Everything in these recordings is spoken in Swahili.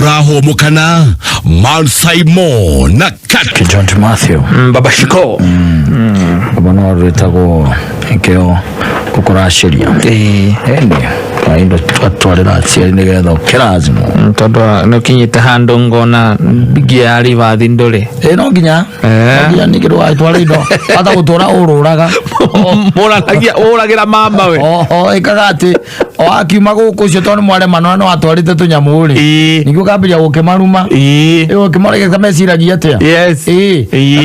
Nimuraho mukana Mansai Mo na Kat John Matthew Baba Shiko Baba no retago ikeo kukora sheria ende kaindo twatwarira ciari nigetha kirazimo tondu no kinyite handu ngona giari bathi ndore no nginya nigiro atwara indo ata gutura ururaga uragira mama we ikaga ati akiuma guku cio tondu mware mano no atwarite tunyamuri niguo kambiria gukimaruma ukimorege kameciragia atia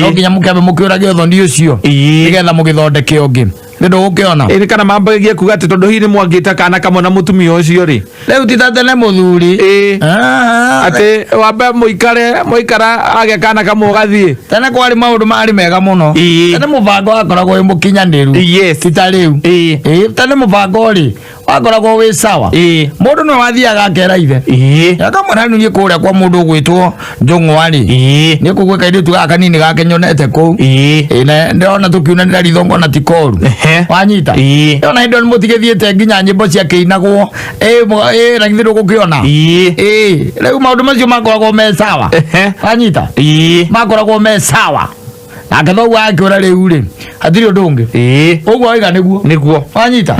no nginya mukabe mukiurage uthoni ucio nigetha mugithondeke ungi ndio ukiona kana mambagia kuga ati tondu hiri mwangita kana kamwe na mutumia ucio ri riu titatene muthuri ati wambe muikara age kana kamwe gathie tene kwari maundu mari mega muno tene mubango wakoragwo wi mukinyaniru tita riu tene mubango ri wakoragwo wi sawa mundu no wathiaga akera ithe akamwana ni kuria kwa mundu gwitwo Njung'wari ni kugwe kairitu gaka nini gake nyonete ku ina ndona tukiunanira ithongo na tikoru wanyita ona indo mutigithiete nginya nyimbo cia kiinagwo rangithiro gukiona riu maundu macio makoragwo me sawa wanyita makoragwo me sawa nake thoguo akiura riu ri hatiri undu ungi uguo iga niguo wanyita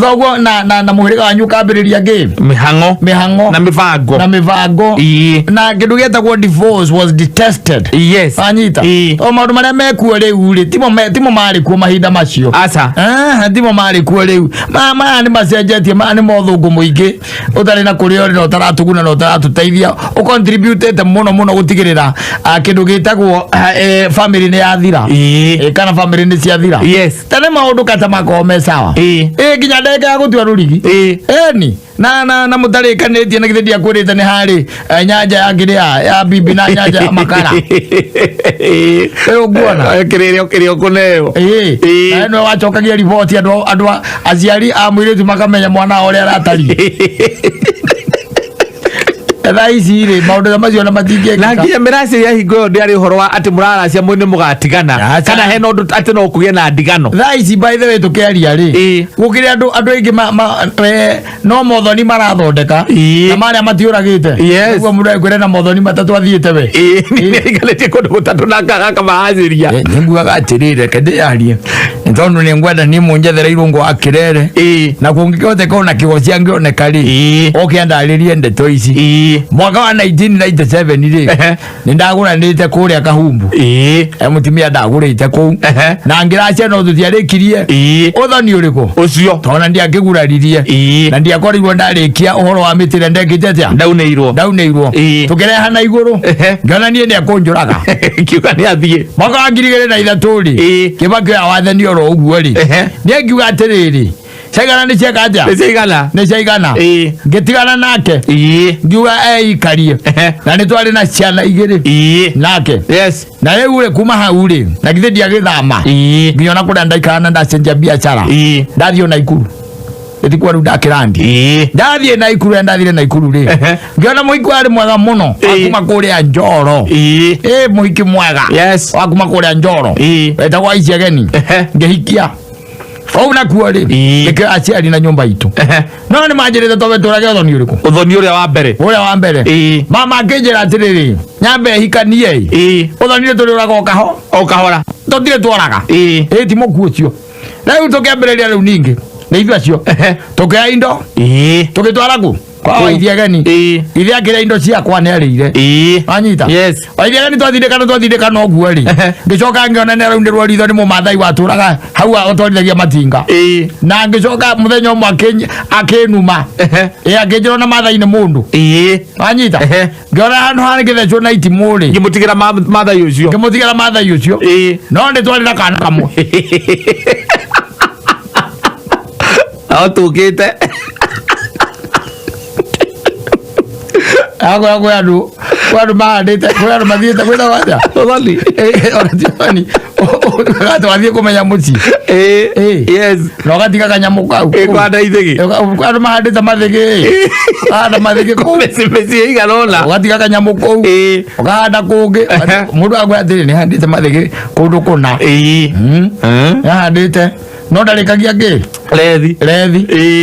thoguo na muhiriga wanyu kambiriria game mihango na mivango na kindu getagwo divorce was detested wanyita o maundu maria mekuo riu ri timo mari kuo mahinda macio timo mari kuo riu maya ni macenjetie maya ni mothungu muingi utari na kuria ri no taratuguna no taratuteithia ucontributete muno gutigirira kindu gitagwo family ni yathira kana family ni ciathira tene maundu kata makome sawa nginya ndege ya gutua rurigi ni na mutarikanitie na githidia kurite ni hari nyanja ya ngiria ya bibi na nyanja ya makara uguona kirio kuneo no wachokagia report andu aciari a mwiritu makamenya mwana uria aratari raisi ri maundu macio na matinge nginya mirasi ya hingo ndiari uhoro wa ati muraracia mwini mugatigana kana he nondu ati no kugie na ndigano raisi by the way tukiaria ri gukiri andu aingi no mothoni marathondeka na maria matiuragite niguo mundu ekwire na mothoni matatu athiite we nigaletie kundu gutatu na kaka maaciria ninguaga atirire kende arie ntondu ni ngwenda ni munjethere irungu akirere na kungikoteka ona kigocia ngioneka ri okiandaririe ndeto ici mwaka wa 1997 ri nindaguranite kuria Kahumbu mutimia ndagurite ku na ngiracia no tutiarikirie uthoni uriku ucio tona ndiakiguraririe na ndiakorirwo ndarikia uhoro wa mitire ndekite atia ndauneirwo tukireha na iguru ngona nie ni akunjuraga kiuga ni athie mwaka wa 2003 ri Kibaki ya wathani oro uguo ri ni ngiuga atiriri Segana ni cheka aja ni chaigana ngitigana nake ngiuga ikarie na nitwari na ciana igiri nake na riu ri kuma hau ri na githe ndiagithama ngiona kuria ndaikana ndacenjia biacara ndathio na ikuru ndikwa ruda kirandi ndathie na ikuru ndathire na ikuru ri ngiona muhiki ari mwega muno akuma kuria Njoro muhiki mwega akuma kuria Njoro etagwa icegeni ngihikia na kuori ike aciari na nyumba itu no ni manjirite tobe turage uthoni uria wa mbere mama nginjira atiriri nyambe hikanie uthoni turi uraga okahora totire twaraga ti muku ucio riu tukiambiriria riu ningi ni ithu acio tukia indo tukitwara ku kwa ithiageni ithia kira indo ciakwa ni arire anyita ithiageni twathindika no guo ri ngicoka ngiona ni araundirwo ritho ni mumathai waturaga hau otwarithagia matinga na ngicoka muthenya umwe akinuma akinjirwo na mathai ni mundu anyita ngiona handu hari githecwo na itimu ri ngimutigira mathai ucio no ndi twarira kana kamwe tukite andu mahandite andu mathiite kwitha waja uthoni gato wathie kumenya muci no gatiga kanyamu kau kwanda ithigi andu mahandite mathigi meci iganona gatiga kanyamu kau ugahanda kungi mundu agwe atiri ni handite mathigi kundu kuna ahandite no ndarikagia ngi rethi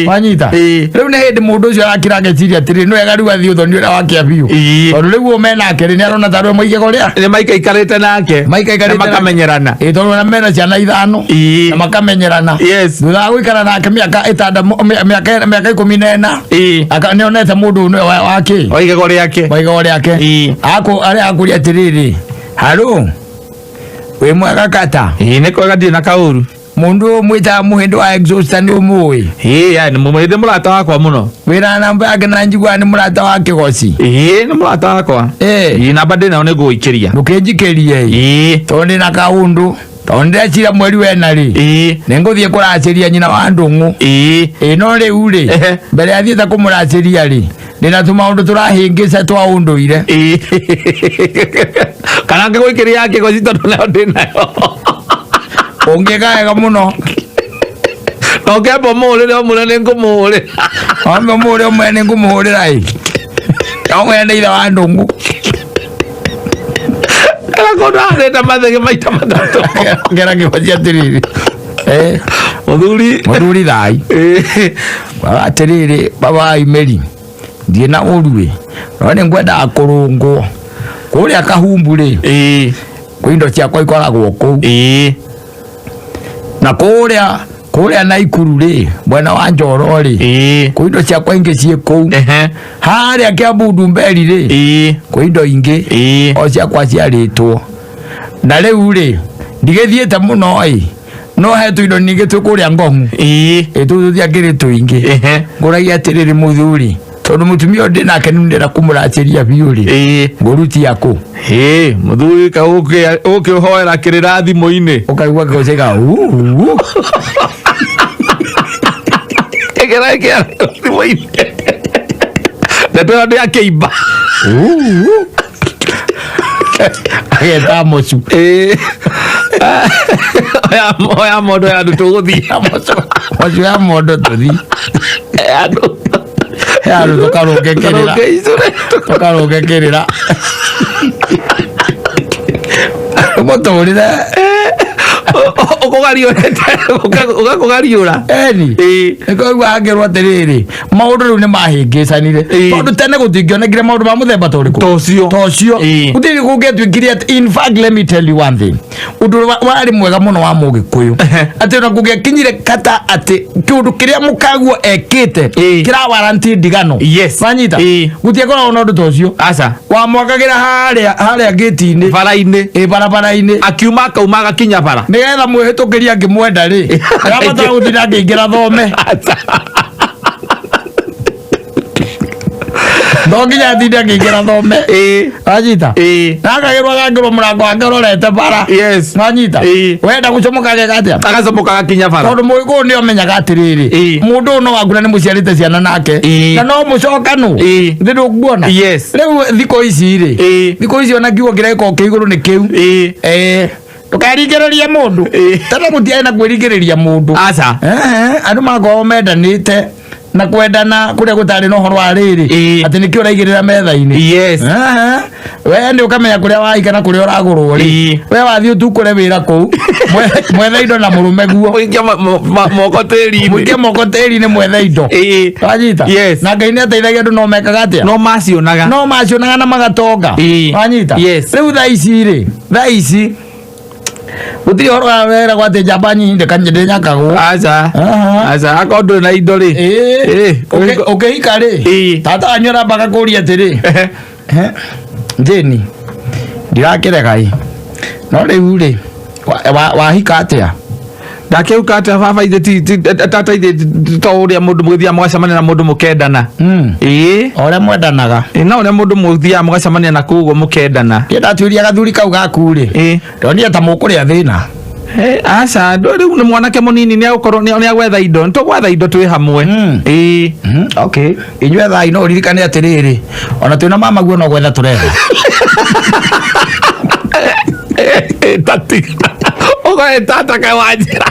wanyita riu ni hindi mundu ucio arakira ngeciria atiri no ega riu athii uthoni uria wakia biu tondu riu mena akiri ni arona taru moigego uria ni maikaikarite nake makamenyerana tondu na mena ciana 5 na makamenyerana thutha wa guikara nake miaka 14 akanionete mundu wake waigego riake aria akuria atiriri halo we mwega kata ni kwega ndi na kauru mundu mwita muhindi wa exhaust ni umui yani muhindi murata wakwa muno wira namba yake na njigwa ni murata wa kigoci ni murata wakwa namba ndina ne guikiria ndukinjikerie tondi na kaundu tondi acira mweri wena ri ninguthie kuraciria nyina wa ndungu no riu ri mbere athiete kumuraciria ri ndina tumaundu turahingisa twa unduire kana ngiguikiria kigoci tondu nayo ndinayo ungekaega muno nokemba muhurire omune ngumuhurira ombe muhurire omwene ngumuhurira omwene ithe wa ndungu kondu areta mathege maita mathatu ngera ngihocia atiriri muthuri thai atiriri baba imeri ndie na urue no ni ngwenda kurungwo kuria kahumbu ri kwi indo ciakwa ikoragwo kuu na kuria Naikuru ri mwena wa Njoro ri kwi indo ciakwa ingi cie kuu haria Kiambu Ndumberi ri kwi indo ingi o ciakwa ciaritwo na riu ri ndigithiete muno no he tu indo ningi tukuria Ngong'u tuthia ngiri tuingi nguragia atiriri muthuri tondu mutumia ndi nake ndira kumuraciria biu ri nguruti yako muthuri ka ukihoera kirira thimu-ini ukaigua gocega egera thimu-ini ndeto ndi akiimba ageta mocu oya mondo ya tuguthi mocu ya mondo tuthi andu tukarungekirira muturire ukugariura nikoigua angirwo atiriri maundu riu ni mahingicanire tondu tene gutingionekire maundu ma muthemba tocio gutiri gungetwikire in fact let me tell you one thing undu wari mwega muno wa Mugikuyu ati ona kungekinyire kata ati kiundu kiria mukaguo ekite kira warranty ndigano wanyita gutiekora ona undu tocio aca wa mwakagira haria gate-ini barabara-ini akiuma akauma agakinya bara nigetha mwihitukiria ngimwenda ri arabatara guthira ngingira thome nginya thinde ngingira thome anyita nakagirwo gangirwo murango angirorete bara anyita wenda gucomoka gegatia agacomoka agakinya bara tondu Mugiku ni omenyaga atiriri mundu no wagura ni muciarite ciana nake na no mucokanu ndio nguona riu thiko ici ri thiko ici ona kiugo kireko kiiguru ni kiu tukaringiriria mundu tena gutiai na kwirigiriria mundu aca andu makorwo mendanite na kwendana kuria gutari no horo ariri ati nikio raigirira metha-ini we ndi ukamenya kuria waika na kuria uragurwo ri we wathii utukure wira kuu mwethe indo na murume guo muikia moko tiri-ini mwethe indo wanyita na Ngai ni ateithagia andu no mekaga atia no macionaga na magatonga wanyita riu thaa ici gutiri horo wera gwate njamba nyinde kanje nyakagwo aca akondu na indo ri ukihika ri tata anyora baga kuria atiri njeni ndirakiregai no riu ri wahika atia ndakiuka atia baba ithe tata ithe to uria mundu muthia mwacamania na mundu mukendana uria mwendanaga na uria mundu muthia mwacamania na kuguo mukendana ndaturia gathuri kau gaku ri ndonire ta mukuria thina aca riu ni mwanake munini ni agukorwo ni agwetha indo nitugwetha indo twi hamwe okay inyue thai no ririkane atiriri ona twina mama guo no gwetha turetha tati ogoe tata ka wanjira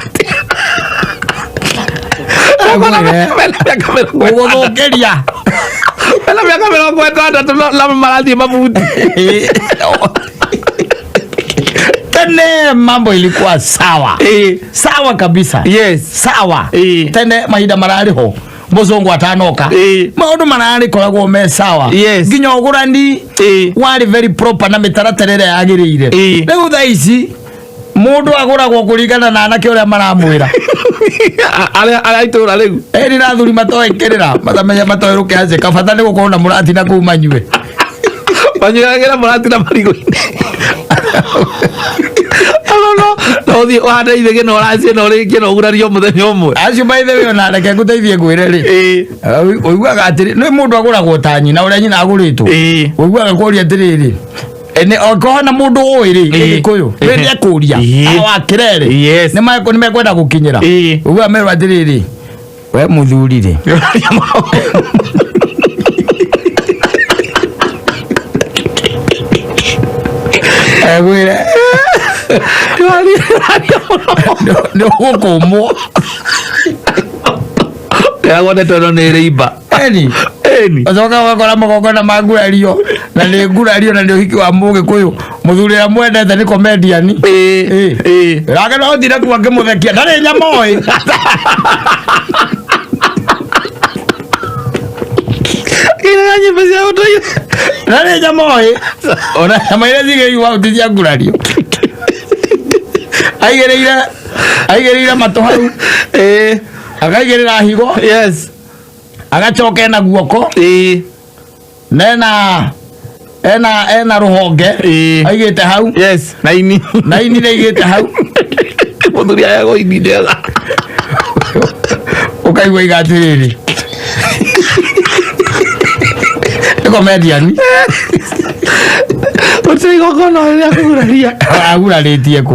uguthukiria ela miaka 60 la marathi mabuti tene mambo ilikuwa sawa sawa kabisa sawa tene mahinda marariho muzungu atanoka maundu marari koragwo me sawa nginya ugurani wari very proper na mitaraterere yagirire riu tha ici mundu aguragwo kuringana na anake uria maramwira ala itura riu eri na thuri matoekirira matamenya matoeruke aje kabata ni gukorwo na murati na ku manyue banyiragira murati na marigo-ini no thi wanda ithege no racie no ringi no gurario muthenya umwe acio maithe we na reke nguteithie ngwire ri uiguaga atiri ni mundu aguragwo ta nyina uria nyina aguritwo uiguaga kuria atiriri ene okona mundu uiri gikuyu we akuria awa kirere ni mekwenda gukinyira uiguaga merwa atiriri we muthuri ri agwire no gukumwo yagone tono ni riba eni ozoka wakora magongona magurario na ni ngurario na ni uhiki wa mugikuyu muthuri ya mwendete ni comedian rage no thire ku angimuthekia ndari nyamoi kiranye pesa utoyo ndari nyamoi ona amaire zige yu wa tithia ngurario aigereire matoharu agaigerera higo agacoka na guoko nena ena ruhonge aigite hau na ini aigite hau muthuri ayago ini ndega ukaigua igatiriri comedian utigo kono ria kuguraria aguraritie ku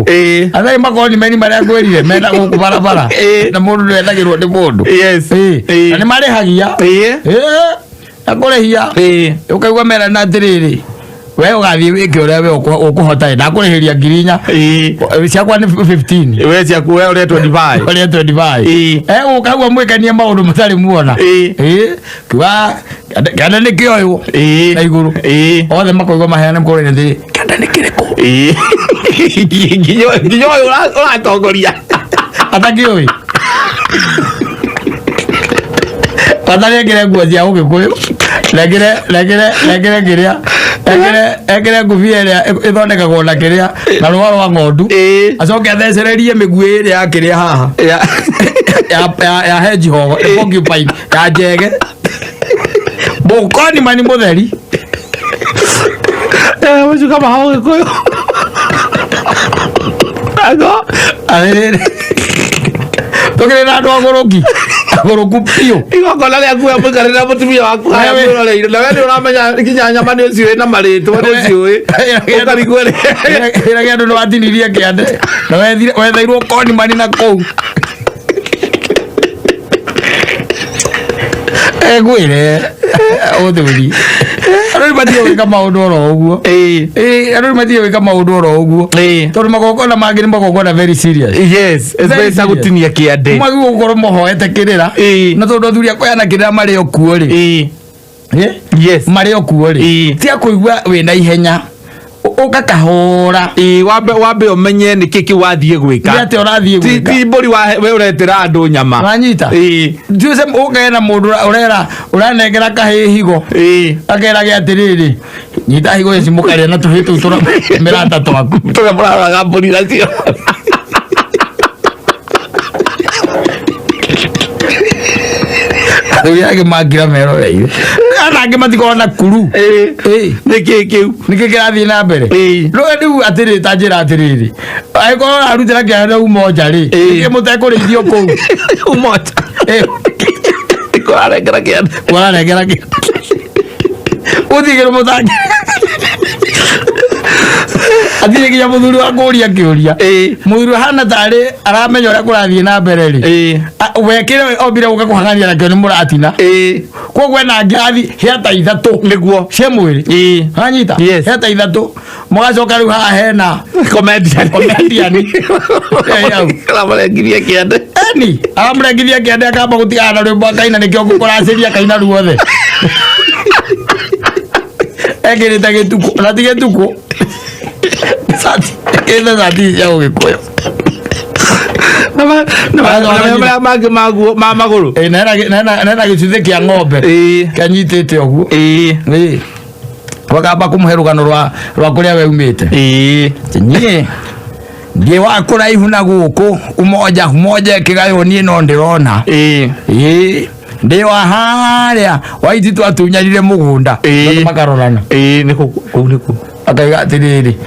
athai makoni meni maria ngwirire mena guku barabara na mundu ndethagirwo ni mundu na ni marehagia akurehia ukaigua mera na atiriri we ugathie wike uria we ukuhota ndakureheria ngirinya ciakwa ni 15 we ciaku we uria 25 ukagua mwikanie maundu mutari muona kiwa kana ni kioyo na iguru othe makoigwa maheane mkorene ndi kana ni kiriko nginyo uratongoria atakioyo patale ngire nguo cia ugikuyu legere nguvia iria ithondekagwo na kiria na rwa rwa ng'ondu acoke athecererie miguu iria ya kiria haha ya hedgehog porcupine ya njege bukoni mani mutheri mucuka maha ugikuyu ago tukire na andu aguruku piu igokona ria kuya mukarira mutumia waku haya muroreire na we ni uramenya kinya nyama ni ucio na maritwa ni ucio ukarigwere ira gya ndu watinirie kiande na wethairwo koni mani na kou gwire uthuri andu matie wika maundu oro uguo andu matie wika maundu oro uguo tondu magongona mangi ni magongona very serious especially gutinia kiande magi gukorwo mohoete kirira na tondu athuri akoyana kirira mari okuo ri mari okuo ri ti akuigua wina ihenya ukakahora wambe umenye ni kiki wathie gwika ati urathie gwika ti mburi we uretera andu nyama wanyita juice ukena mundu uranengera kahe higo akera gya tiriri nyita higo yesi mukaria na tuhitu tura mirata twaku turamuraga mburi nacio yake magira mero wewe anange matikona kuru niki kirathie na mbere no ndu atiri tajira atiriri aiko arutira kiana umoja ri ke mutekurithio ku umoja kwarengera kiana uthigire mutangi athire kinya muthuri wa kuria kiuria muthuri hana tari aramenya uria kurathie na mbere ri wekire obire uka kuhangania na kioni muratina kogwe na ngathi heta ithatu niguo cia mwiri hanyita heta ithatu mugacoka riu haha hena comedian aramurengithia kiande aramurengithia kiande akamba gutigana na rwimbo akaina nikio ngukuraciria kaina ruothe egirite gituko na ti gituko sati Kenda zati ya ugikuyo. Na maguru. Nena gicuthe kia ng'ombe. Kanyitite oguo. Wakamba kumuherugano rwa kuria we umite. Nyie ndiye wakura ihu na guku umoja kigayo nie no ndirona. Ndi wa haria waiti twatunyarire mugunda makarorana. Niku akaiga atiriri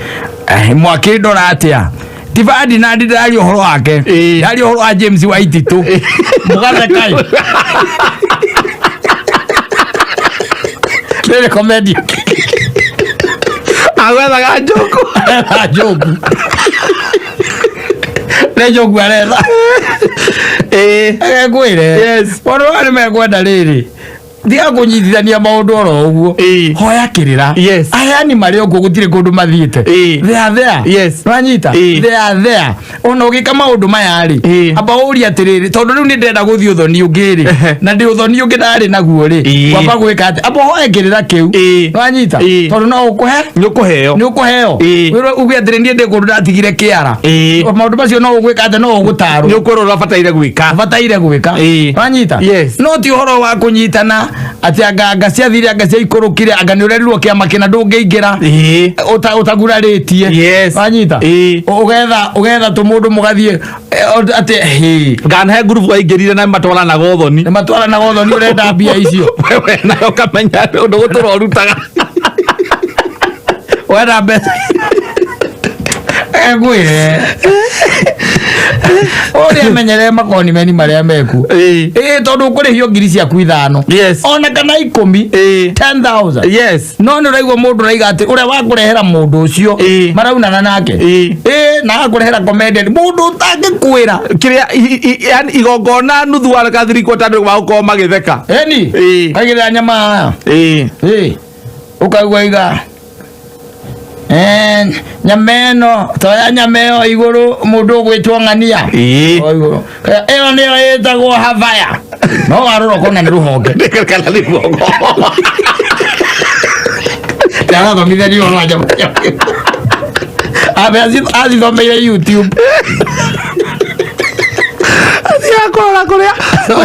mwakindora atia tivadi na ndari ohoro wake ndari ohoro wa James White tu mugathe kai nere comedy agwetha ga njoku ne njoku areza gwire yes wano ari mekwenda riri Dia kunyithithania maundu oro uguo hoya kirira ayani mari ogu gutire kundu mathiite they are there yes wanyita they are there ono gika maundu maya ri aba uria atiriri tondu riu ni ndenda guthii uthoni ungiri na ndi uthoni ungi ndari naguo ri kwamba gwika ati aba hoya kirira kiu wanyita tondu no ukuhe ni ukuheo wiro ugi atire ndi ndi kundu ndatigire kiara maundu macio no ugwika ati no ugutaru ni ukurora bataire gwika wanyita no ti horo wa kunyitana ati anga ciathire anga cia ikurukire anga ni urerirwo kiama kina ndungiingira utaguraritie wanyita ugetha tumundu mugathie ati nganahe group waingirire na matwara na gothoni urenda mbia icio wewe nayo kamenya undu guturorutaga wera mbeca gwire ori menyere makoni meni maria meku tondu kurihio ngiri cia kuithano ona kana 10 10,000 yes no ni raigwa mundu raiga ati uria wakurehera mundu ucio maraunana nake na akurehera comedian mundu utangikwira kiria yani igongona nuthu wa kathiriko tandu wa uko magitheka kagira nyama ukagwa iga nyameno toya nyameo iguru mundu gwitwo ngania iguru iyo niyo yetagwo havaya no waruro kona ni ruhonge kana ni ruhonge ndara thomithia ni ono aja abe azithomeire YouTube akora kuria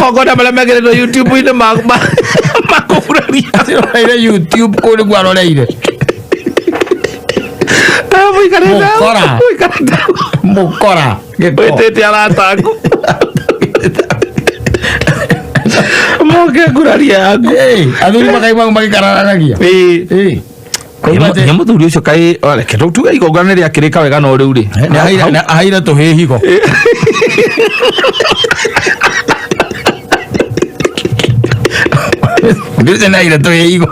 ngogoda mala megere YouTube ine makufuraria azithomeire YouTube kuri gwaroreire mukora wetete arataku moke kuraria yangu athuri makaima magikararanagia muthuri ucio kai reke tuge igongona ria kirika wega no riu ri ahaire tuhihigo ndize na ile tuhihigo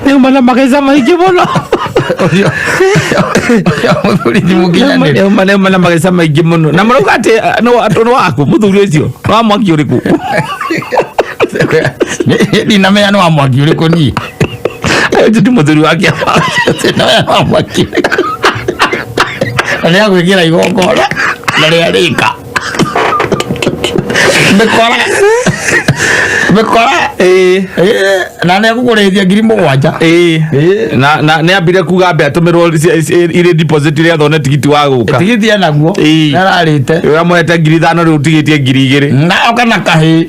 ni mana mageza maingi muno mana mageza maingi muno na muruga ati no waku muthuri ucio wa mwaki uriku dina me no mwaki uriku ni ndi muthuri wake no mwaki ale agwikira igongona na ria rika mekora na ne kukurethia ngiri mugwanja na ne ambire kuga mbe atumirwo ire deposit ria thone tigiti wa guka tigiti naguo nararite we mwete ngiri 5 riu tigitie ngiri 2 na okana kahi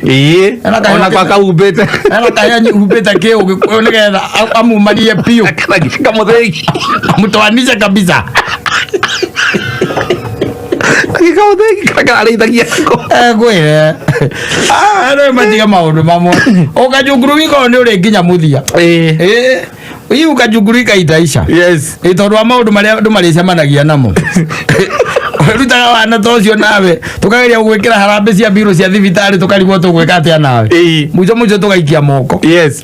ona kwa kaumbite na kahi umbite ke ugikuyo nigetha amumarie pio kamuthegi mutwanisha kabisa kikamuthegi kararithagia gwire no matiga maundu mamwe ukajunguru wiko ni uri nginya muthia uyu ukajunguru ikaitaisha yes tondu wa maundu maria andu maricemanagia namo rutaga wana tocio nawe tukageria gwikira harambe cia biro cia thibitari tukarigwo tugwika atia nawe muico tugaikia moko yes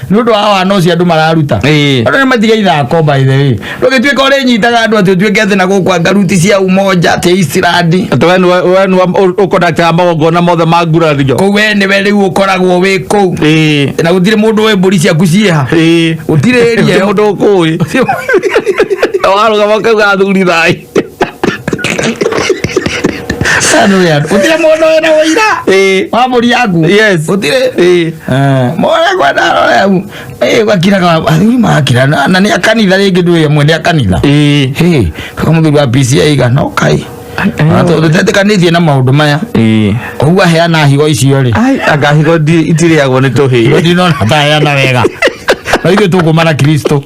ni undu wa wana ucio andu mararuta andu ni matiga ithako by the way ndugituika uri nyitaga andu ati tuike ati na gukwa ngaruti cia umoja te Islandi wenu ukonakta magongona mothe magurario ko we ni we riu ukoragwo wi ku na gutire mundu we mburi ciaku cieha gutire ria mundu ukui waruga makauga thuri thai Sano ya. Utire mono ena woira. Wa muri yaku. Yes. Utire. Mwana kwa daro ya. Wakira kwa makira na ni akanitha ringi ndu mwende akanitha. Kama muthuri wa PCA igana okay. Tũtetekanĩtie na maũndũ maya ũguo aheana higo icio rĩ anga higo itirĩagwo nĩ tũhĩĩ ndinona ta aheana wega na ithuĩ tũkũmana Kristo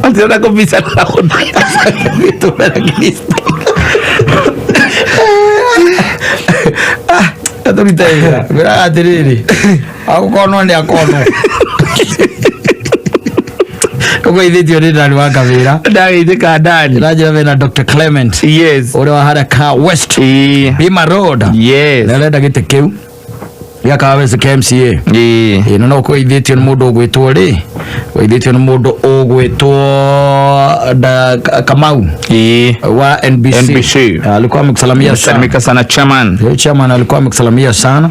ationa kũbica na gũtũmana Kristo atũrita wĩra wĩra atĩrĩrĩ agũkorwo nĩ akorwo Ugeithitio ni ndani wa kavira ndageithika ndani raja vena Dr. Clement yes ore wa Haraka West Bima Road yes nalenda gite kiu ya kawe se KMCA no kuithitio ni mundu ugwitwo ri kuithitio ni mundu ugwitwo Kamau wa NBC alikuwa amekusalamia sana chairman alikuwa amekusalamia sana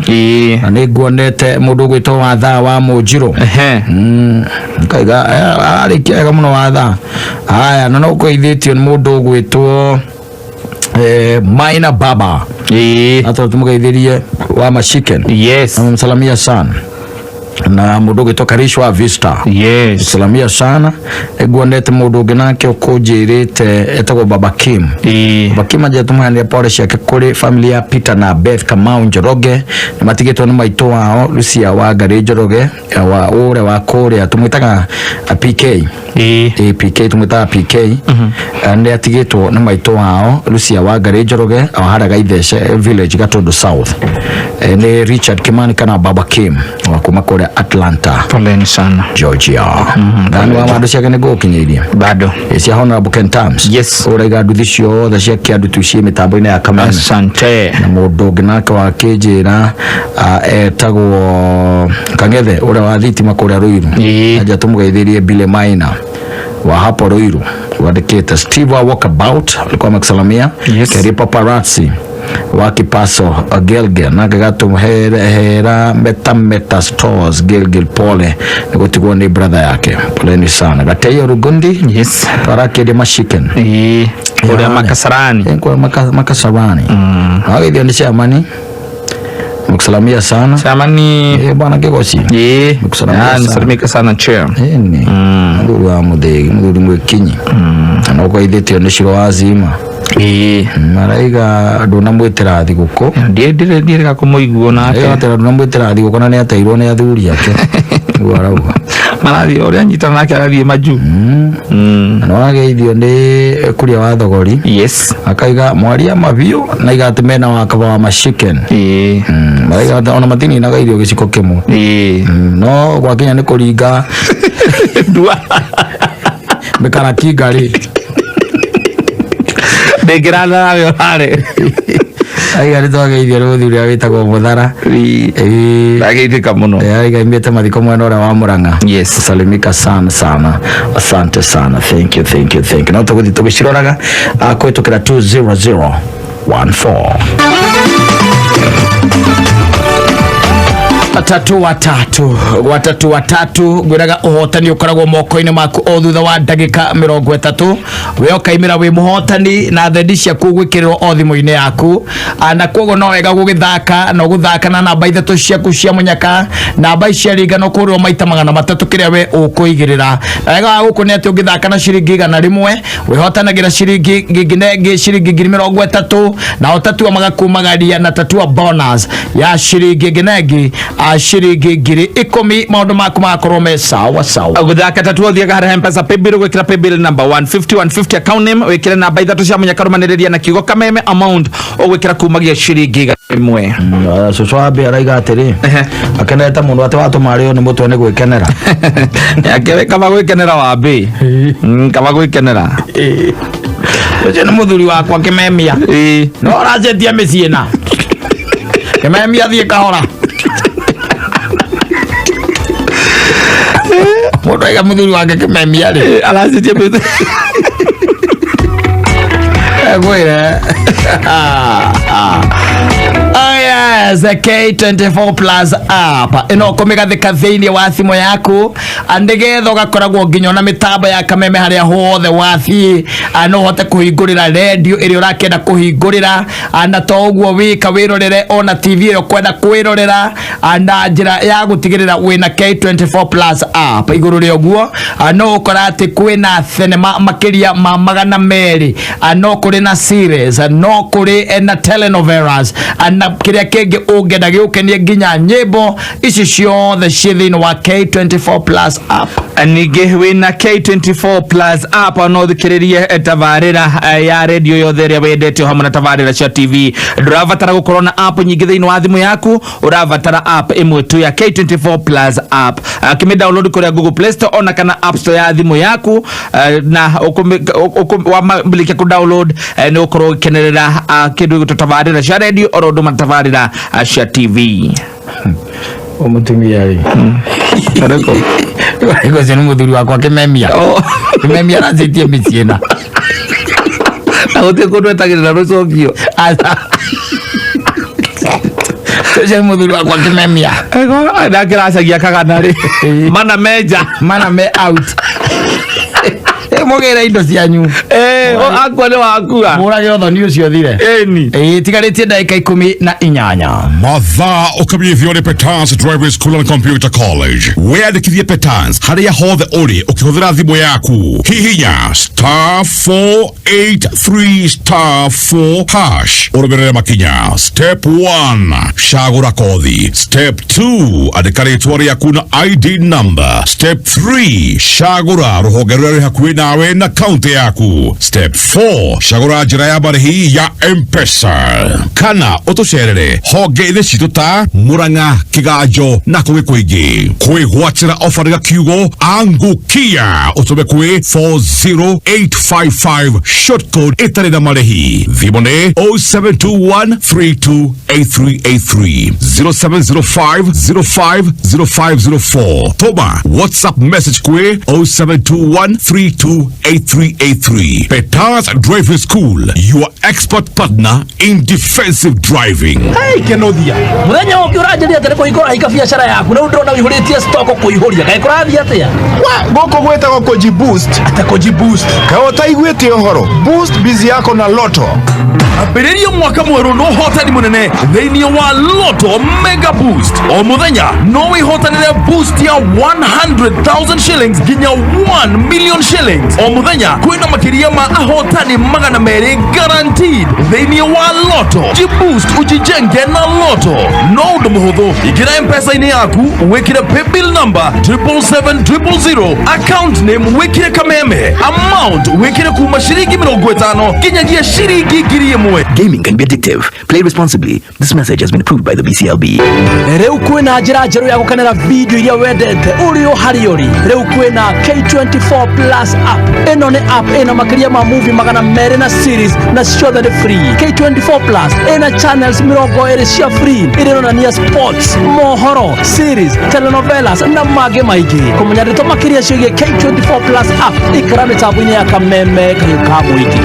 na niguonete mundu ugwitwo wa thaa wa Mujiro kaiga alikiaga muno wa thaa haya no kuithitio ni mundu ugwitwo Maina Baba hata tumugeithirie wa Mashiken yes amemsalamia sana na mundu gwitoka Rishwa Vista yes salamia sana eguonete mundu nginake ukujirite etagwo Baba Kim Baba Kim aje tumhania pole ciake kuri family ya Peter na Beth Kamau Njoroge nimatigitwo ni maito wao Lucia wa Gari Njoroge wa ure wa kore tumwitaga PK PK tumwitaga PK ande atigitwo ni maito wao Lucia wa Gari Njoroge aharaga ithece village Gatundu South ni Richard Kimani kana Baba Kim wa kuma kore Atlanta poleni sana Georgia ndani wa wandu ciake ni gukinyiria bado cia Honorable Ken Tams yes uraiga nduthi ciothe cia kiandu tucie mitambo-ini ya kamera asante na mundu nginake wa kijira etagwo Kangethe ure wa thitima kuria Ruiru aja tumugeithirie Bile Maina wa hapo Ruiru wadikite Steve wa Walkabout alikuwa amekusalamia Keri Paparazzi wa Kipaso Gilgil na gatumhera meta stores Gilgil pole nigutigwo ni brother yake poleni sana Gateyo Rugundi yes Parakede Mashiken ore Makasarani kwa Makasarani hawidi ni chamani mkusalamia sana chamani bwana Kigosi mkusalamia sana chair ndugu wa mudhi mwekinyi na kwa idetio ni shiro wazima maraiga andu namwitira thiguko ndire ga kumuiguo nake atira namwitira thiguko na ni atairwo ni athuri yake arauga marathi ore anyita nake arathie maju no ageithio ni kuria wa thogori yes akaiga mwaria mabiu na igatimena wa kaba wa Mashiken maraiga ona matini na gairio giciko kimwe no kwa Kenya ni kuringa ndua bekara kigari Negrana nawe hare aiga nitwageithia ruthuri witagwo Muthara ageithika muno aiga imete mathiko mwena ora wa Murang'a yes salimika sana asante sana thank you na tuguthi tugiciroraga kwetukira 20014 watatu gwiraga uhotani ukoragwo moko-ini maku o thutha wa ndagika 30 we okaimira wi muhotani na thendi ciaku gwikirwo o thimu-ini yaku na koguo no wega gugithaka no guthaka na namba ithatu ciaku cia munyaka namba icia ringa no kurwo maita 300 kiria we ukuigirira wega wa guku ni ati ungithaka na ciringi 100 wihotanagira ciringi nginenge ciringi 30 na otatu magakumagaria na tatua bonus ya ciringi nginenge ciringi 10,000 maundu maku makorwo me sawa guthaka tatuo thiaga hari M-Pesa paybill gwikira paybill number 150 account name wikire namba ithatu cia munyaka rumaniriria na kiugo kameme amount ogwikira kumagia ciringi 1 Sosoabe araiga atiri akeneta mundu ati watumario ni mutwe ni gwikenera yake kama gwikenera wabe kama gwikenera ucio ni muthuri wakwa Kimemia no racetia miciina Kimemia thie kahora mundu aiga muthuri wake Kimemia ri aracetia muthuri gwire yes, K24 Plus app ino kumigathika thiini wa thimo yaku andigetho gakoragwo nginya na mitambo ya kameme haria hothe wathi no hote kuhingurira radio iri urakenda kuhingurira na toguo wika wirorere ona TV iri kwenda kwirorera na njira ya gutigirira wina K24 Plus app iguru ri oguo no ukora ati kwina thenema makiria ma magana meri no kuri na series no kuri na telenovelas na kiria kenge ungenda giukenie nginya nyimbo ici ciothe cithi wa K24 Plus app nige wina K24 Plus app no thikiririe tavarira ya radio yothe ria wendete hamwe na tavarira cia TV nduravatara gukorwo na app nyingi thiini wa thimu yaku uravatara app imwe tu ya K24 Plus app kimi download kuria Google Play Store ona kana App Store ya thimu yaku na wambilike ku download ni ukorwo kenerera kindu tutavarira cia radio orodo matavarira cia TV umutumia ri ariko iko zenu muthuri wakwa kimemia kimemia razitie miciena aute kundu etagirira rucokio Sasa muthuri wakwa kimemia ego ndakiracagia kagana ri mana me out mogera indo cianyu akwa ni wakua murage othoni ucio thire tigaritie ndagika 18 mathaa ukabithio ni Petans Driving School and Computer College wiyandikithie Petans haria hothe uri ukihũthĩra thimu yaku hihinya *483*4# urumirire makinya step 1 cagũra kothi step 2 andĩka rĩtwa rĩaku na ID number step 3 cagũra rũhonge rũrĩa rwĩ hakuhĩ nawe na kaunti yaku step 4 cagũra njĩra ya marĩhi ya M-Pesa kana ũtũcerere honge ithi citũ ta Murang'a Kiganjo na kũngĩ kũingĩ kwĩgwatĩra ofa rĩga kiugo angukia ũtũme kwĩ 40855 short code itarĩ na marĩhi thimũ nĩ 0721328383 0705050504 tũma WhatsApp message kwĩ 0721328383 Petans Driving School, your expert partner in defensive driving. Hey Kenodia, muthenya ũngĩ ũranjĩria atĩ nĩ kũhingũra hika biacara yaku na ndĩrona ũihũrĩtie stock kũihũria kaĩ kũrathiĩ atĩa gũkũ gwĩtagwo kũjiboost ata kũjiboost kaĩ ũtaiguĩte ũhoro boost busy yako na Lotto ambĩrĩria mwaka mwerũ na ũhotani mũnene thĩinĩ wa Lotto Mega Boost o mũthenya no wĩhotanĩre boost ya 100,000 shillings nginya 1 million shillings o mũthenya kwĩna makĩria ma ahotani magana merĩ guaranteed thĩinĩ wa Lotto jiboost ujijenge na Lotto no ũndũ mũhũthũ ingĩra M-Pesa-inĩ yaku wĩkĩre paybill number 77700 account name wĩkĩre kameme amount wĩkĩre kuma ciringi 50 nginyagia ciringi 1,000. Gaming can be addictive. Play responsibly. This message has been approved by the BCLB. Rĩu kwĩna njĩra njerũ ya gũkenera video iria wendete ũrĩ o harĩa ũrĩ. Rĩu kwĩna K24 Plus app. Ĩno nĩ app ĩna makĩria ma movie magana merĩ na series na ciothe nĩ free. K24 Plus ĩna channels 20 cia free ironania sports, mohoro, series, telenovelas na mangĩ maingĩ. Kũmenya ndeto makĩria ciĩgiĩ K24 Plus app ikara mĩtambo-inĩ ya kameme kahiũ ka mũingĩ.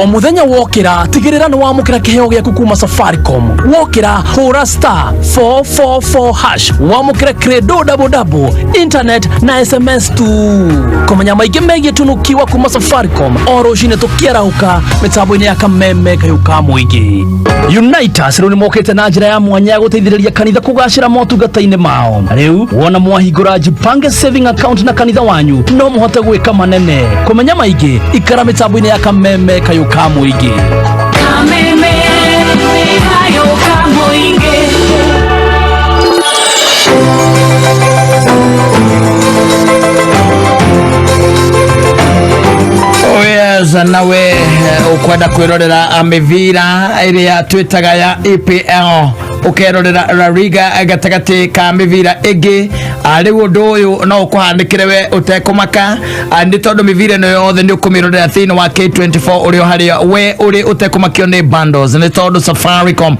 O muthenya wokira tigirira ni wamukira kiheo gyaku kuma Safaricom wokira hura *444# wamukira credo double internet na SMS tu komenya maige megie tunukiwa kuma Safaricom oro shine tukiarauka mitambo-ini ya kameme kayuka muingi Unitas rĩu nĩmokĩte na njĩra ya mwanya ya gũteithĩrĩria kanitha kũgacĩra motungata-inĩ mao rĩu wona mwahingũra Jipange saving account na kanitha wanyu no mũhote gwĩka manene komenya maingĩ ikara mĩtambo-inĩ ya kameme kayuka muingi kameme kayuka muingi nawe ukwenda kwirorera mivira iria twitaga ya EPL ukerorera La Liga gatagati ka mivira igi ari undu uyu no ukuhandikire we utekumaka ndi tondu mivira no yothe ndi ukumirorera thini wa K24 uri haria we uri utekumakio ni bundles ni tondu Safaricom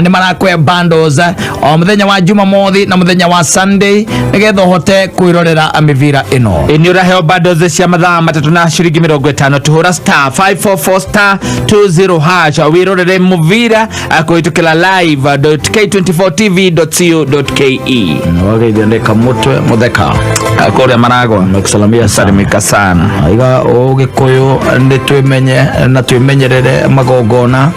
ni marakwe bundles o muthenya wa Jumamothi na muthenya wa Sunday nigetha hote kwirorera mivira ino ni uraheo bundles cia mathaa matatu na ciringi 50 tuhura *544*20# wirorere muvira akuitukila live k24tv.co.ke. Wageithia mutwe mutheka Korea Maragwa mekusalamia salimika sana. Iga Ugikuyu nitwimenye na twimenyerere magogona.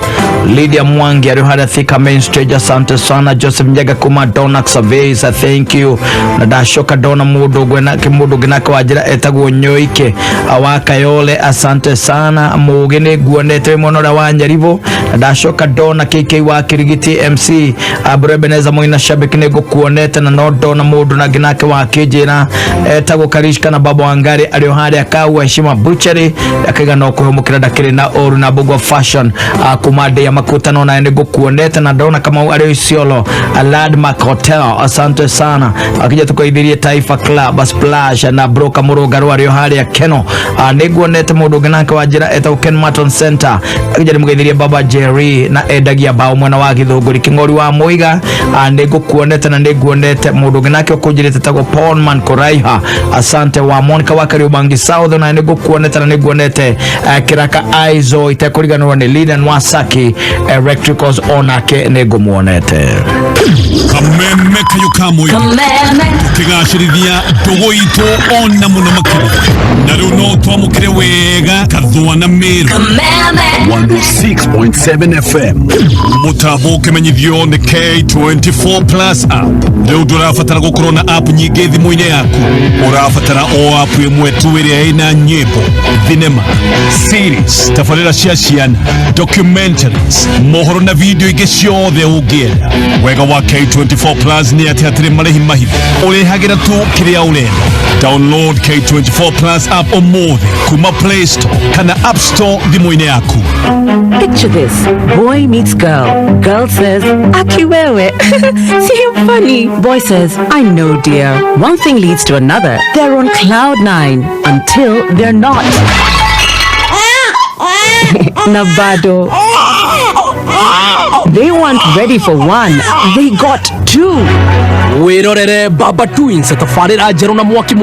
Lydia Mwangi ari hada Thika Main Stage, asante sana. Joseph Njaga kuma Donax Surveys, thank you. Na dashoka dona mudu gina kwa ajira etagwo Nyoike awaka yole, asante sana. Mugene guonete monora wanyarivo. Na dashoka dona KK wa Kirigiti MC Abrebeneza Moina shabiki nego kuonete na no dona mudu na ginake wa kijina etagwo Karishka na Babo Angari ari hada akawa Heshima Butchery yakiga no kuhumukira dakiri na oru na Bogwa Fashion kumade ya makutano na ende gukuonete na dona kama ari Isiolo Landmark Hotel, asante sana. Akija tukoithirie Taifa Club Splash na Broka Murugaru ari hali ya Keno neguonete mudu ginake wajira eta Ken Martin Center. Akija mugeithirie Baba Jerry na edagia bao mwana wa Githunguri Kingori wa Muiga negukuonete na neguonete mudu ginake okujirite tago Paulman Koraiha, asante. Wa Monica wa Kariubangi South na negukuonete na neguonete Kiraka Aizo itekuriganwa ni Lidan Wasaki Electricals onake negumuonete kameme kayukamwe tigashirithia ndugu itu ona muno makiri na riu no twamukire wega Kathua na Meru 106.7 FM mutabo kimenyithio ni K24 Plus app. Riu ndurafatara gukorwo na app nyingi thimu-ini yaku, urafatara o app imwe tu iria ina nyimbo, thinema, series, tabarĩra cia ciana, documentaries, mohoro na video ingĩ ciothe ũngĩenda. Wega wa K24 Plus ni atĩ hatirĩ marĩhi mahithe, ũrĩhagĩra tu kĩrĩa ũrenda. Download K24 Plus app ũmũthĩ kuma Play Store kana App Store thimũ-inĩ yaku. Picture this. Boy meets girl. Girl says, Aki wewe. See him funny. Boy says, I know dear. One thing leads to another. They're on cloud 9 until they're not. Navado. They weren't ready for one. They got two. Wirorere Baba Twins tafarira njeru na mwaki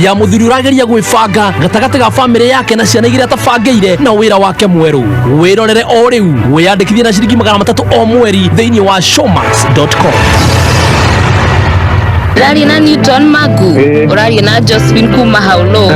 ya muthuri urageria gwibanga gatagate ga family yake na ciana igira tabangeire na wira wake mweru. Wirorere o riu wiyandikithie na ciringi 300 o mweri thiini wa showmax.com. Urari na Newton Magu, urari na Josephine kuma Haulo,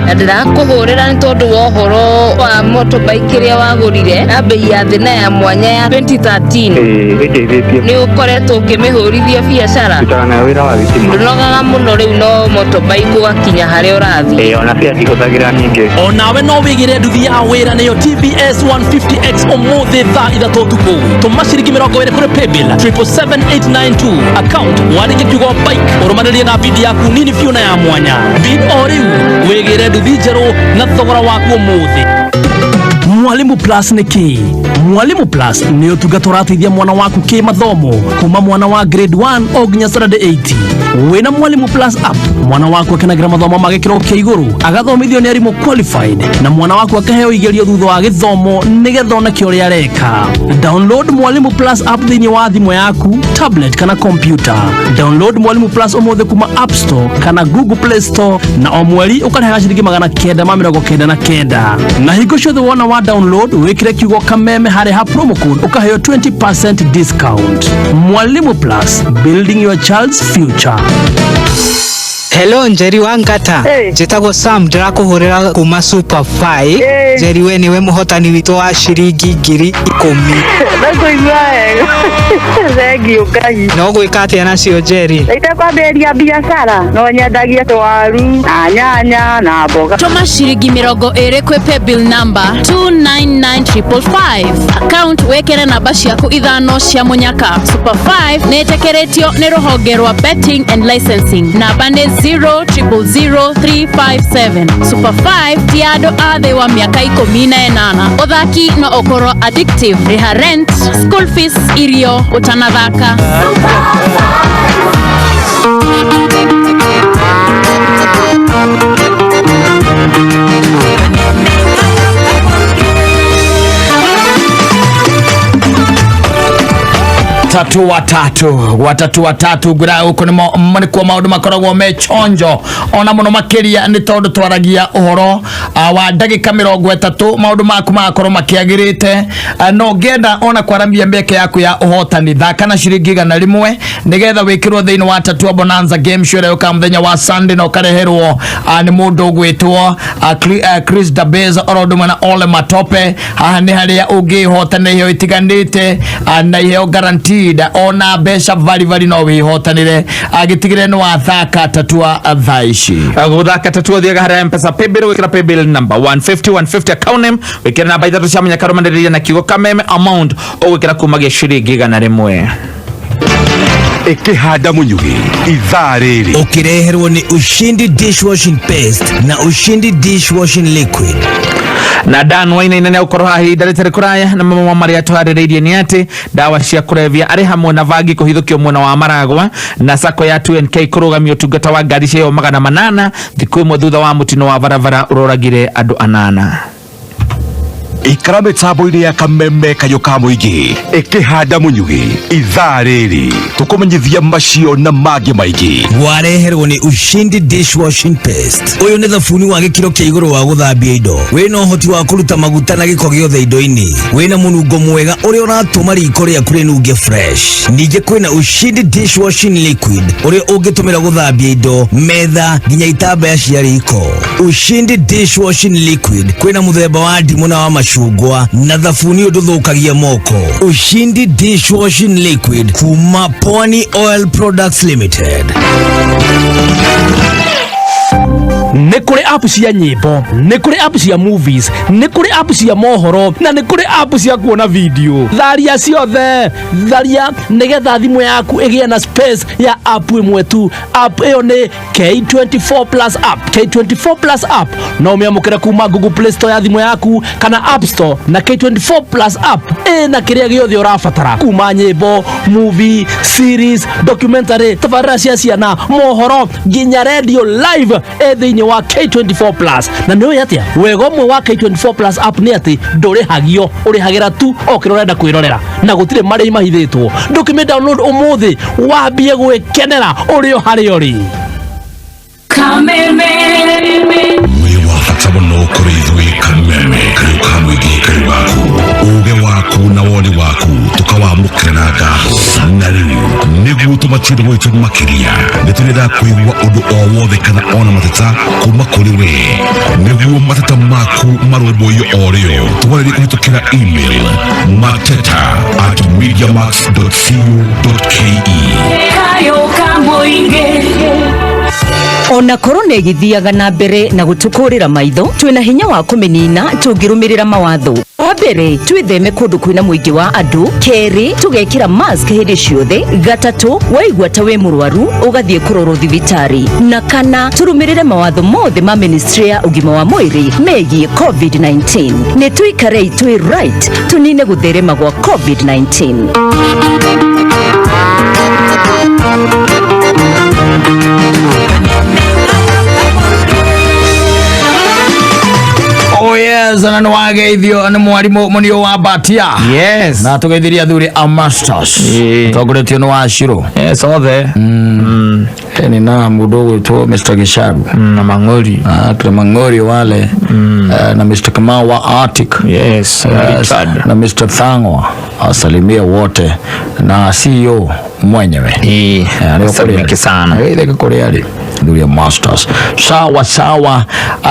na ndirakuhurira ni tondu wa uhoro wa motorbike iria wagurire na bei ya thina ya mwanya ya 2013 ni ukoretwo ukimihurithia biacara ndonogaga muno riu no motorbike ugakinya haria urathi ona pia ikuthagira nyingi onawe no wigire nduthi ya wira niyo TVS 150X umuthi thaa ithatũ ũtukũ. Tuma ciringi 20 kuri paybill 77892 account wandike kiugo bike urumanĩrie na bidi yaku nini fiuna ya mwanya bid o riu wigire nduthi njerũ na thogora waku umuthi. Mwalimu Plus ni ki? Mwalimu Plus ni ũtungata ũrateithia mwana waku kĩmathomo kuma mwana wa grade 1 o nginya standard 8. Wena Mwalimu Plus app, mwana waku akenagira mathomo ma gĩkĩro kĩa igũrũ, agathomithio nĩ arimũ qualified, na mwana waku akaheo igerio thutha wa gĩthomo nĩgetha onake ũrĩa areka. Download Mwalimu Plus app thĩinĩ wa thimũ yaku, tablet kana computer. Download Mwalimu Plus ũmũthĩ kuma App Store kana Google Play Store, na o mweri ũkarĩha ciringi 999. Na hingo ciothe wona wa download wikire kiugo kameme hari ha promo code ukaheo 20% discount. Mwalimu Plus, building your child's future. Hello Njeri Wangata. Njitagwo Sam ndirakuhurira kuma Super 5. Njeri we niwe muhotani witũ wa ciringi 10,000. Thank you Ngai. No gwika atia nacio Njeri? Itakwambĩrĩria biacara no nyendagia twaru na nyanya na mboga. Tuma ciringi 20 kwi paybill number 299555. Account wekere namba ciaku ithano cia munyaka. Super 5 netekeretio ni ruhonge rwa betting and licensing. Namba ni 0000357. Super 5 ti andu athĩ wa miaka 18. Uthaki no ukorwo addictive. Riha rent, school fees, irio utanathaka. watatu gura uko ni kwa maundu makoragwo me chonjo ona muno makiria ni tondu twaragia uhoro wa ndagika 30 maundu maku makorwo makiagirite no ngenda ona kwaramia mbeke yaku ya uhotani thaka na ciringi 100 nigetha wikirwo thiini wa Tatua Bonanza game show leo kama muthenya wa Sunday no kareherwo ni mundu gwitwo Chris Dabeza orodo mwana Ole Matope ni haria ungihotana hiyo itiganite na hiyo guaranteed ona besha vari no wihotanire agitigire no athaka Tatua thaici guthaka Tatua thiaga haria M-Pesa paybill wikira paybill number 150 account name wikira namba ithatu cia munyakaro mandiria na kigo kameme amount ugwikira kumagia ciringi 100 ikihanda munyugi ithaa riri ukireherwo ni Ushindi dishwashing paste na Ushindi dishwashing liquid na Dan Waina inene ukoro hahi daretare kuraya na mama Maria twariririe ni ati dawa cia kurevia ari hamwe na vagi kuhithukio mwena wa Maragwa na sako ya 2NK kurugamia utungata wa ngari cio 800 thiku imwe thutha wa mutino wa barabara uroragire andu 8 ikara mitambo-ini ya kameme kayo ka muingi ikihanda munyugi ithaa riri tukumenyithia macio na mangi maingi wareherwo ni Ushindi dishwashing paste uyu ni thabuni wa gikiro kia iguru wa guthambia indo wina uhoti wa kuruta maguta na giko giothe indo-ini wina munungo mwega uria uratuma riko riaku rinunge fresh ninge kwina Ushindi dishwashing liquid uria ungitumira guthambia indo metha nginya itambaya cia riko Ushindi dishwashing liquid kwina muthemba wa ndimu na wa machungwa na thabuni uduthukagia moko Ushindi dishwashing liquid kuma Pwani Oil Products Limited. Nĩ kũrĩ app cia nyĩmbo, nĩ kũrĩ app cia movies, nĩ kũrĩ app cia mohoro na nĩ kũrĩ app cia kuona video. Tharia ciothe, tharia nĩgetha thimũ yaku ĩgĩe na space ya app ĩmwe tu. App ĩyo nĩ K24 Plus app. K24 Plus app no ũmĩamũkĩre kuma Google Play Store ya thimũ yaku kana App Store, na K24 Plus app ĩna kĩrĩa gĩothe ũrabatara kuma nyĩmbo, movie, series, documentary, tabarĩra cia ciana, mohoro nginya radio live thĩinĩ wa K24 Plus. Na nĩ atia wega ũmwe wa K24 Plus app nĩ atĩ ndũrĩhagio, ũrĩhagĩra tu okĩra ũrenda kwĩrorera na gũtirĩ marĩhi mahithĩtwo. Ndũkĩmĩ download ũmũthĩ wambie gwĩkenera ũrĩ o harĩa ũrĩ. Kameme wĩ wa bata mũno kũrĩ ithuĩ Kameme kariũ ka mũingĩ kariũ gaku uge waku na woni waku tukawamũkĩra na ngatho na rĩu nĩguo tũmatire gwitũ makĩria nĩtũrenda kũigua ũndũ o wothe kana ona mateta kuma kũrĩ we nĩguo mateta maku marũmbũiyo o rĩo tũgererie kũhĩtũkĩra email mateta@mediamax.co.ke kayo ka mũingĩ. Ona korwo nĩ gĩthiaga na mbere na gũtukũrĩra maitho twĩna hinya wa kũmenina tũngĩrũmĩrĩra mawatho. Wa mbere twĩtheme kũndũ kwĩna mũingĩ wa andũ, kerĩ tũgekĩra mask hĩndĩ ciothe, gatatũ waigua ta wĩ mũrwaru ũgathiĩ kũrorwo thibitarĩ, na kana tũrũmĩrĩre mawatho mothe ma ministry ya ũgima wa mwĩrĩ megiĩ COVID-19. Nĩ tuikare twĩ right tũnine gũtherema gwa COVID-19. Oh yes, na nĩ wageithio nĩ mwarimũ Mũnio wa Batia. Yes. Na tũgeithirie athuri a masters. Tũgũrĩtio nĩ Wachirũ. Yes, othe. Ni na mũndũ gwĩtwo Mr. Gisharu. Na Mang'ori. Kuna Mang'ori wale. Na Mr. Kamau wa Arctic. Yes. Na Mr. Thangwa. Asalimia wote. Na CEO mwenyewe. Asalimia sana. Ile Koreali. Athuri a masters. Sawa.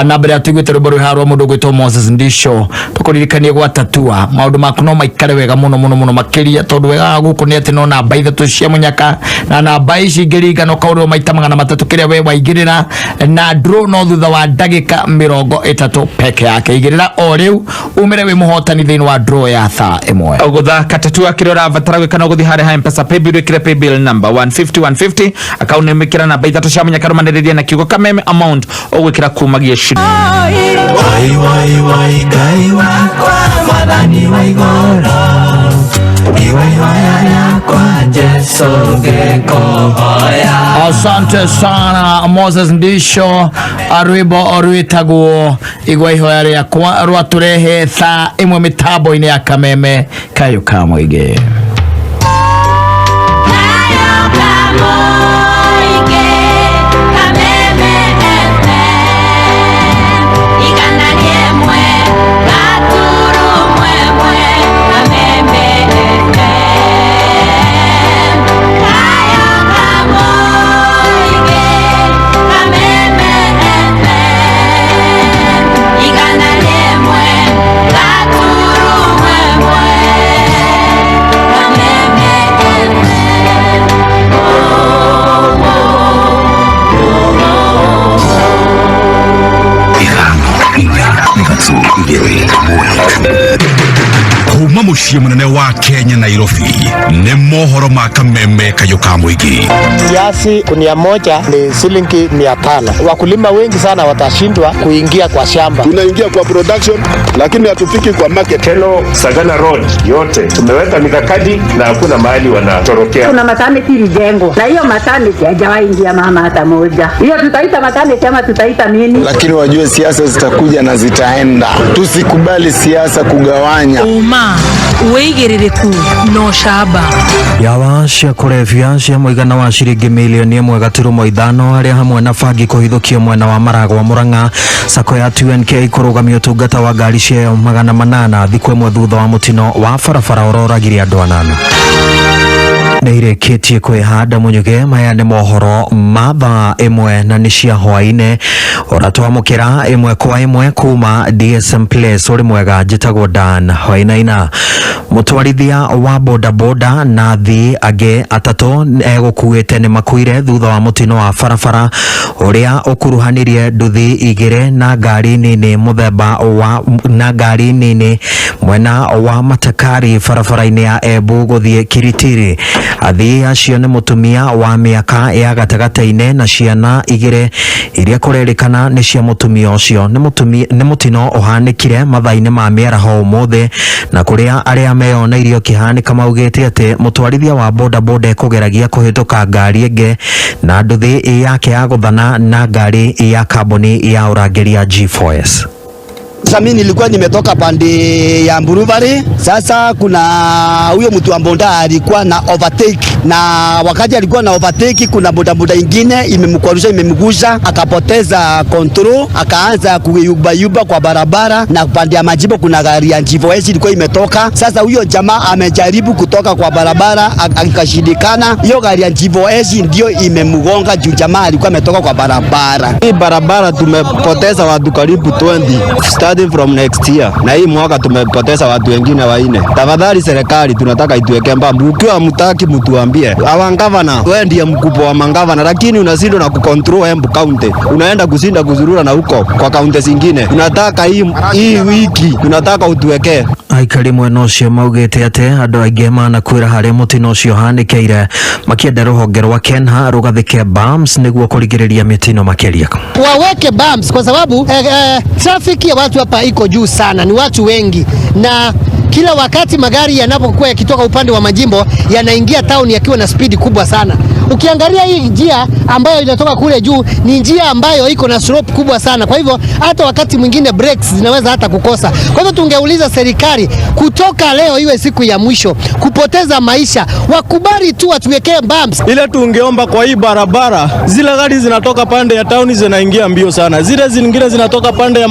Na mbere atugwĩte rũmbo rũharwo mũndũ gwĩtwo Moses Ndisho tũkũririkanie gwa Tatua maũndũ maku no maikare wega mũno makĩria tondũ wega gũkũ nĩ atĩ no namba ithatũ cia mũnyaka na namba ici ingĩringa no kaũndũ maita 300 kĩrĩa we waingĩrĩra na draw no thutha wa ndagĩka 30 peke yake igĩrĩra o rĩu umĩre wĩ mũhotani thĩinĩ wa draw ya thaa ĩmwe ũgũthaka Tatua kĩrĩa ũrabatara gwĩka no gũthiĩ harĩa M-Pesa paybill wĩkĩre paybill number 150 akaunti wĩkĩra namba ithatũ cia mũnyaka rũmanĩrĩria na kiugo Kameme amount ũgwĩkĩra kumagia ciringi Wai Ngai wakwa mwathani wa igũrũ iwaihoya yakwa Jesu ngĩkũhoya. Asante sana Moses Ndisho rwĩmbo rwĩtagwo igwaihoya rĩakwa rwatũrehe thaa ĩmwe mĩtambo-inĩ ya Kameme kayo ka mũingĩ. kuma muciĩ munene wa Kenya Nairobi nĩ mohoro ma kameme kayo ka mũingĩ. Kiasi kunia moja ni shilingi 500. Wakulima wengi sana watashindwa kuingia kwa shamba. Tunaingia kwa production lakini hatufiki kwa market. Hello, Sagana Road yote tumeweka mikakati na hakuna mahali wanatorokea. Kuna maternity ilijengwa na hiyo maternity hajawahi ingia mama hata moja. Hiyo tutaita maternity ama tutaita nini? Lakini wajue siasa zitakuja na zitaenda. Tusikubali siasa kugawanya. Uigĩrĩrĩku no shamba yawa cia kũrebia cia mũigana wa ciringi milioni 1.5 arĩa hamwe na bangi kũhithũkio mwena wa Maragwa Murang'a. Sako ya 2NK kũrũgamia ũtungata wa ngari cia 800 thikũ ĩmwe thutha wa mũtino wa barabara ũroragire andũ 8. Nĩirĩkĩtie kwĩhanda Munyuge. Maya nĩ mohoro ma thaa ĩmwe na nĩ cia hwaĩ-inĩ. Ũratwamũkĩra ĩmwe kwa ĩmwe kuma DSM Place. Ũrĩ mwega, njĩtagwo Dan Wainaina. Mũtwarithia wa bodaboda na athii angĩ atatũ egũkuĩte nĩ makuire thutha wa mũtino wa barabara ũrĩa ũkuruhanirie nduthi igĩrĩ na ngari nini mũthemba wa ngari nini mwena wa Matakari barabara-inĩ ya Embu gũthiĩ Kiritiri. Athii acio nĩ mũtumia wa mĩaka ya gatagatĩ-inĩ na ciana igĩrĩ iria kũrerĩkana nĩ cia mũtumia ũcio. Nĩ mũtino ũhanĩkire mathaa-inĩ ma mĩaraho ũmũthĩ, na kũrĩa arĩa meyoneirio kĩhanĩka maugĩte atĩ mũtwarithia wa bodaboda kũgeragia kũhĩtũka ngari ĩngĩ na nduthi yake ya gũthana na ngari ya kambuni ya ũrangĩri ya G4S. Sasa mimi nilikuwa nimetoka pande ya Mburubari. Sasa kuna huyo mtu wa boda alikuwa na overtake, na wakati alikuwa na overtake kuna bodaboda ingine imemkwarusha, imemgusha, akapoteza control, akaanza kuyuba kwa barabara, na pande ya Majibo kuna gari ya G4S ilikuwa imetoka. Sasa huyo jamaa amejaribu kutoka kwa barabara akashindikana, hiyo gari ya G4S ndio imemgonga juu jamaa alikuwa ametoka kwa barabara. Hii barabara tumepoteza watu karibu 20 starting from next year, na hii mwaka tumepoteza watu wengine 4. Tafadhali serikali tunataka ituweke mbambu. Ukiwa mtaki mtuambie. Hawa gavana, wewe ndiye mkubwa wa mangavana, lakini unashindwa na kucontrol Embu County. Unaenda kusinda kuzurura na huko kwa kaunti zingine. Tunataka hii wiki tunataka utuweke. Aikari mwena ũcio maugĩte atĩ andũ aingĩ manakwĩra harĩa mũtino ũcio hanĩkĩire, makĩenda rũhonge rwa KENHA rũgathĩke bumps nĩguo kũrigĩrĩria mĩtino makĩria. Waweke bumps kwa sababu traffic ya watu hapa iko juu sana, ni watu wengi, na kila wakati magari yanapokuwa yakitoka upande wa majimbo yanaingia town yakiwa na speed kubwa sana. Ukiangalia hii njia ambayo inatoka kule juu ni njia ambayo iko na slope kubwa sana, kwa hivyo hata wakati mwingine brakes zinaweza hata kukosa. Kwa hivyo tungeuliza serikali kutoka leo iwe siku ya mwisho kupoteza maisha, wakubali tu watuwekee bumps. Ile tungeomba kwa hii barabara, zile gari zinatoka pande ya town zinaingia mbio sana, zile zingine zinatoka pande ya